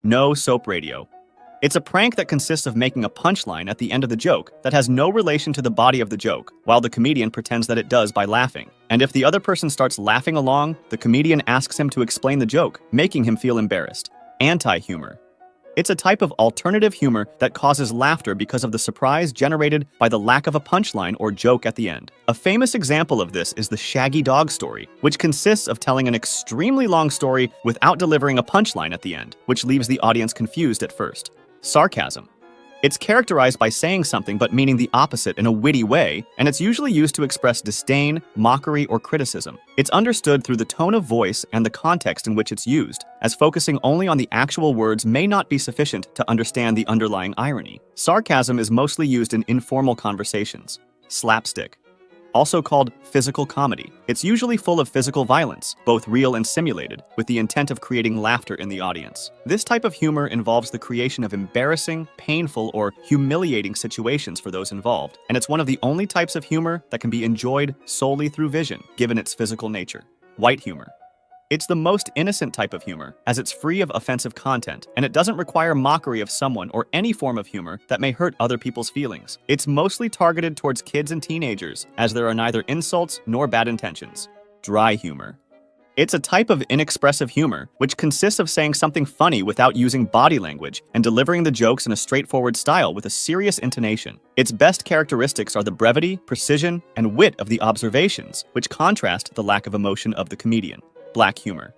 No soap radio. It's a prank that consists of making a punchline at the end of the joke that has no relation to the body of the joke, while the comedian pretends that it does by laughing. And if the other person starts laughing along, the comedian asks him to explain the joke, making him feel embarrassed. Anti-humor. It's a type of alternative humor that causes laughter because of the surprise generated by the lack of a punchline or joke at the end. A famous example of this is the Shaggy Dog story, which consists of telling an extremely long story without delivering a punchline at the end, which leaves the audience confused at first. Sarcasm. It's characterized by saying something but meaning the opposite in a witty way, and it's usually used to express disdain, mockery, or criticism. It's understood through the tone of voice and the context in which it's used, as focusing only on the actual words may not be sufficient to understand the underlying irony. Sarcasm is mostly used in informal conversations. Slapstick. Also called physical comedy. It's usually full of physical violence, both real and simulated, with the intent of creating laughter in the audience. This type of humor involves the creation of embarrassing, painful, or humiliating situations for those involved, and it's one of the only types of humor that can be enjoyed solely through vision, given its physical nature. White humor. It's the most innocent type of humor, as it's free of offensive content, and it doesn't require mockery of someone or any form of humor that may hurt other people's feelings. It's mostly targeted towards kids and teenagers, as there are neither insults nor bad intentions. Dry humor. It's a type of inexpressive humor, which consists of saying something funny without using body language and delivering the jokes in a straightforward style with a serious intonation. Its best characteristics are the brevity, precision, and wit of the observations, which contrast the lack of emotion of the comedian. Black humor.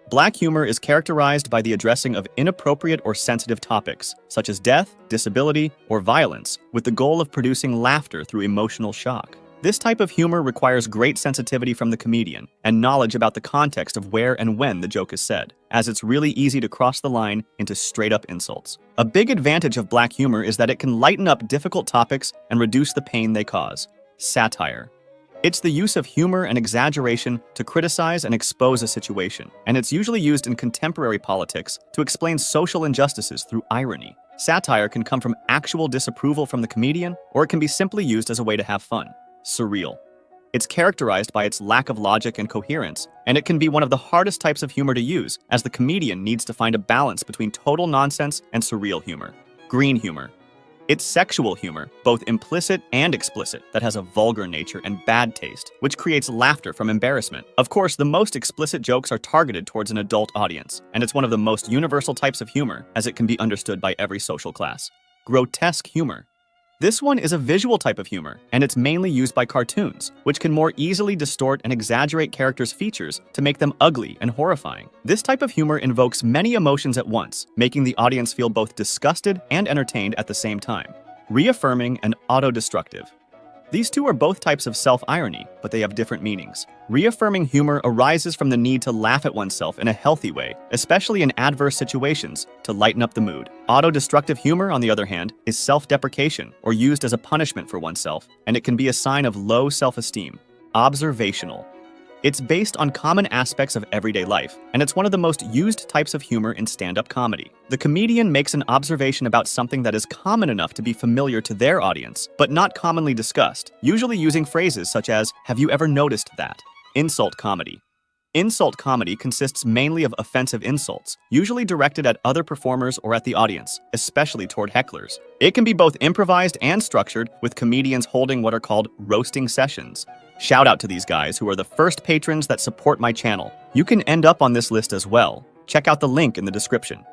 Black humor is characterized by the addressing of inappropriate or sensitive topics, such as death, disability, or violence, with the goal of producing laughter through emotional shock. This type of humor requires great sensitivity from the comedian and knowledge about the context of where and when the joke is said, as it's really easy to cross the line into straight-up insults. A big advantage of black humor is that it can lighten up difficult topics and reduce the pain they cause. Satire. It's the use of humor and exaggeration to criticize and expose a situation, and it's usually used in contemporary politics to explain social injustices through irony. Satire can come from actual disapproval from the comedian, or it can be simply used as a way to have fun. Surreal. It's characterized by its lack of logic and coherence, and it can be one of the hardest types of humor to use, as the comedian needs to find a balance between total nonsense and surreal humor. Green humor. It's sexual humor, both implicit and explicit, that has a vulgar nature and bad taste, which creates laughter from embarrassment. Of course, the most explicit jokes are targeted towards an adult audience, and it's one of the most universal types of humor, as it can be understood by every social class. Grotesque humor. This one is a visual type of humor, and it's mainly used by cartoons, which can more easily distort and exaggerate characters' features to make them ugly and horrifying. This type of humor invokes many emotions at once, making the audience feel both disgusted and entertained at the same time. Reaffirming and autodestructive. These two are both types of self-irony, but they have different meanings. Reaffirming humor arises from the need to laugh at oneself in a healthy way, especially in adverse situations, to lighten up the mood. Autodestructive humor, on the other hand, is self-deprecation, or used as a punishment for oneself, and it can be a sign of low self-esteem. Observational. It's based on common aspects of everyday life, and it's one of the most used types of humor in stand-up comedy. The comedian makes an observation about something that is common enough to be familiar to their audience, but not commonly discussed, usually using phrases such as, "Have you ever noticed that?" Insult comedy. Insult comedy consists mainly of offensive insults, usually directed at other performers or at the audience, especially toward hecklers. It can be both improvised and structured, with comedians holding what are called roasting sessions. Shout out to these guys who are the first patrons that support my channel. You can end up on this list as well. Check out the link in the description.